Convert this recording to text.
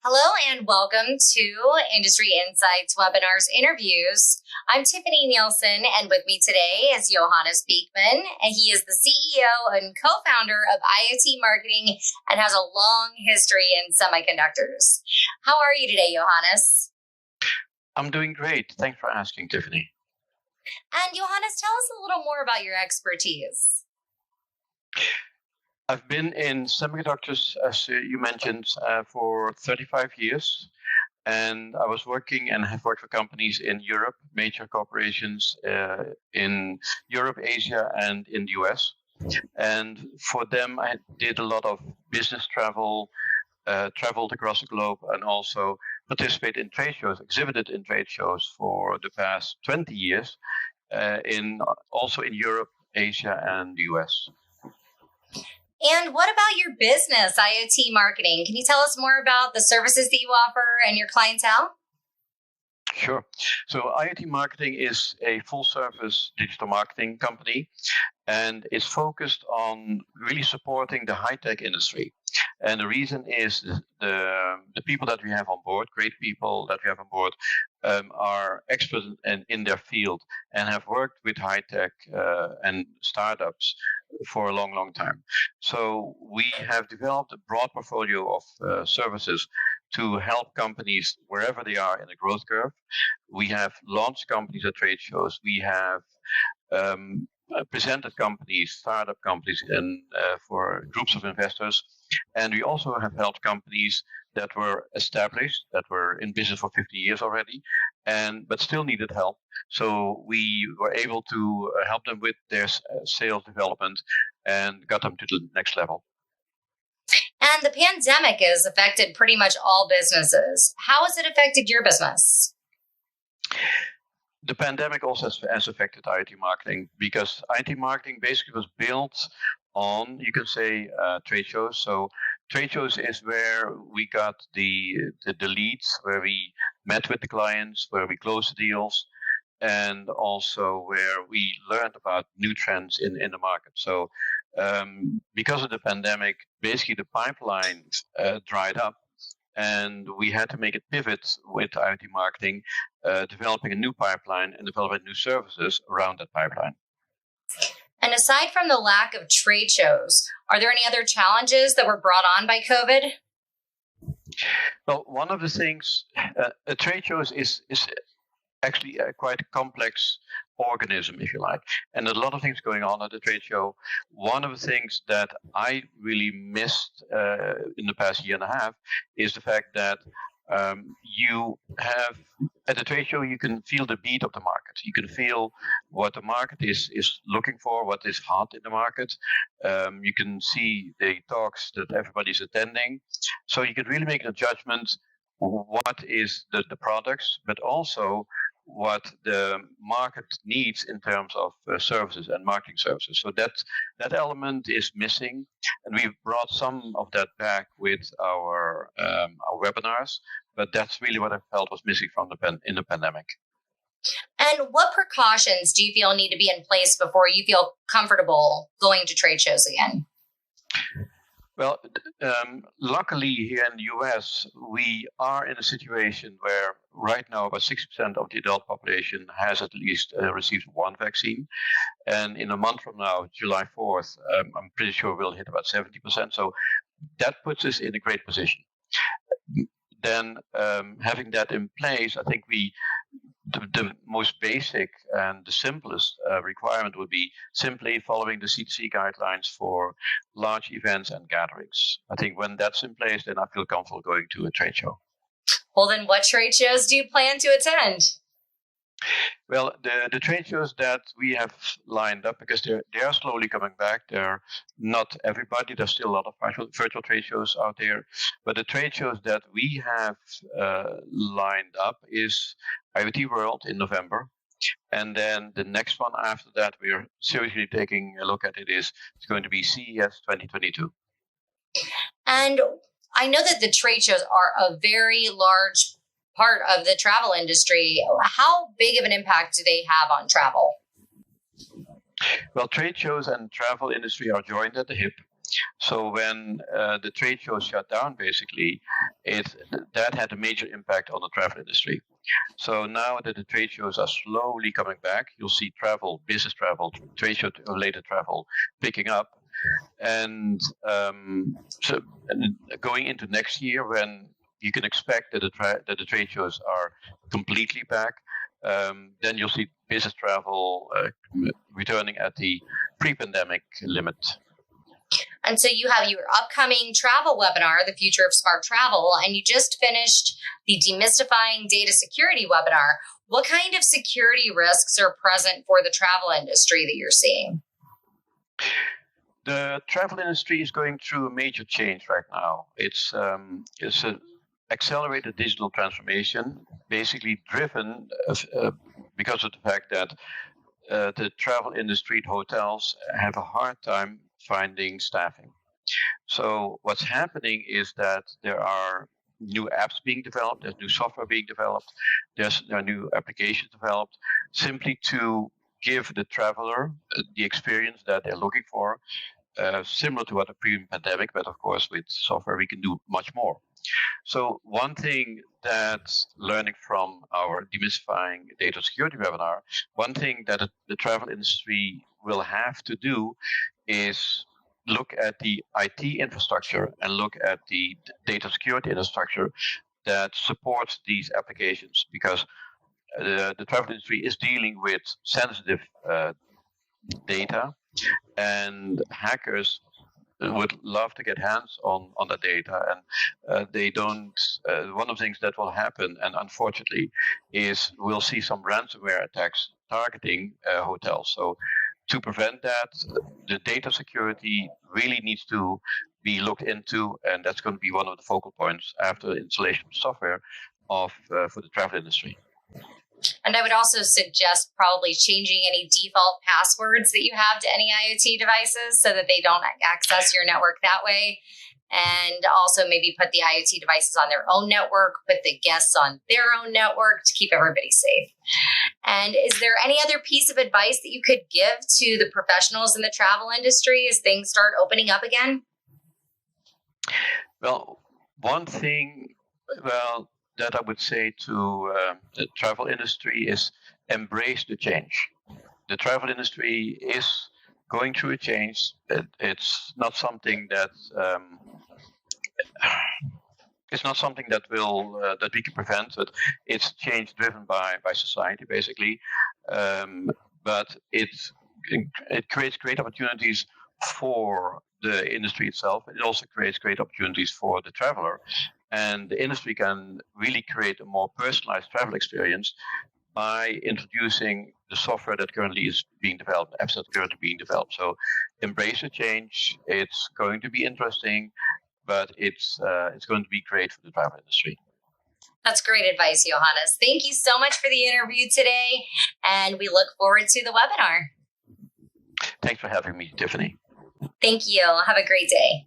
Hello and welcome to Industry Insights Webinars Interviews. I'm Tiffani Neilson, and with me today is Johannes Beekman, and he is the CEO and co-founder of IoT Marketing and has a long history in semiconductors. How are you today, Johannes? I'm doing great. Thanks for asking, Tiffani. And Johannes, tell us a little more about your expertise. I've been in semiconductors, as you mentioned, for 35 years. And I was working and have worked for companies in Europe, major corporations in Europe, Asia, and in the US. And for them, I did a lot of business travel, traveled across the globe, and also participated in trade shows, exhibited in trade shows for the past 20 years, also in Europe, Asia, and the US. And what about your business, IoT Marketing? Can you tell us more about the services that you offer and your clientele? Sure. So IoT Marketing is a full-service digital marketing company, and it's focused on really supporting the high-tech industry. And the reason is the people that we have on board, great people that we have on board, are experts in their field and have worked with high-tech and startups for a long, long time. So we have developed a broad portfolio of services to help companies wherever they are in the growth curve. We have launched companies at trade shows. We have presented companies, startup companies, and for groups of investors. And we also have helped companies that were established, that were in business for 50 years already, but still needed help. So we were able to help them with their sales development and got them to the next level. And the pandemic has affected pretty much all businesses. How has it affected your business? The pandemic also has affected IoT marketing because IoT marketing basically was built on, you can say, trade shows. So trade shows is where we got the leads, where we met with the clients, where we closed the deals, and also where we learned about new trends in the market. So because of the pandemic, basically the pipeline dried up, and we had to make a pivot with IoT marketing, developing a new pipeline and developing new services around that pipeline. And aside from the lack of trade shows, are there any other challenges that were brought on by COVID? Well, one of the things, a trade shows is actually quite a complex organism, if you like, and a lot of things going on at the trade show. One of the things that I really missed in the past year and a half is the fact that you have, at the trade show, you can feel the beat of the market. You can feel what the market is looking for, what is hot in the market. You can see the talks that everybody's attending. So you can really make a judgment what is the products, but also what the market needs in terms of services and marketing services. So that element is missing, and we've brought some of that back with our webinars. But that's really what I felt was missing from in the pandemic. And what precautions do you feel need to be in place before you feel comfortable going to trade shows again? Well, luckily here in the US, we are in a situation where right now about 60% of the adult population has at least received one vaccine. And in a month from now, July 4th, I'm pretty sure we'll hit about 70%. So that puts us in a great position. Then having that in place, I think the most basic and the simplest requirement would be simply following the CDC guidelines for large events and gatherings. I think when that's in place, then I feel comfortable going to a trade show. Well, then what trade shows do you plan to attend? Well, the trade shows that we have lined up, because they are slowly coming back. They're not everybody. There's still a lot of virtual trade shows out there. But the trade shows that we have lined up is IoT World in November. And then the next one after that, we are seriously taking a look at it's going to be CES 2022. And I know that the trade shows are a very large part of the travel industry. How big of an impact do they have on travel? Well, trade shows and travel industry are joined at the hip. So when the trade shows shut down, basically, that had a major impact on the travel industry. So now that the trade shows are slowly coming back, you'll see travel, business travel, trade show related travel picking up. And so going into next year, when you can expect that the trade shows are completely back, then you'll see business travel returning at the pre-pandemic limit. And so you have your upcoming travel webinar, The Future of Smart Travel, and you just finished the Demystifying Data Security webinar. What kind of security risks are present for the travel industry that you're seeing? The travel industry is going through a major change right now. It's an accelerated digital transformation, basically driven because of the fact that the travel industry, hotels, have a hard time finding staffing. So what's happening is that there are new apps being developed, there's new software being developed, there are new applications developed, simply to give the traveler the experience that they're looking for, similar to what the pre-pandemic, but of course with software we can do much more. So one thing that, learning from our Demystifying Data Security webinar, one thing that the travel industry will have to do is look at the IT infrastructure and look at the data security infrastructure that supports these applications, because the travel industry is dealing with sensitive data, and hackers would love to get hands on that data, and they don't. One of the things that will happen, and unfortunately, is we'll see some ransomware attacks targeting hotels. So to prevent that, the data security really needs to be looked into, and that's going to be one of the focal points after installation of software for the travel industry. And I would also suggest probably changing any default passwords that you have to any IoT devices so that they don't access your network that way. And also maybe put the IoT devices on their own network, put the guests on their own network to keep everybody safe. And is there any other piece of advice that you could give to the professionals in the travel industry as things start opening up again? Well, one thing, that I would say to the travel industry is embrace the change. The travel industry is going through a change. It's not something that that we can prevent, but it's change driven by society, basically. But it creates great opportunities for the industry itself. It also creates great opportunities for the traveler. And the industry can really create a more personalized travel experience by introducing the software that currently is being developed, apps that are currently being developed. So embrace the change. It's going to be interesting, but it's going to be great for the travel industry. That's great advice, Johannes. Thank you so much for the interview today, and we look forward to the webinar. Thanks for having me, Tiffani. Thank you. Have a great day.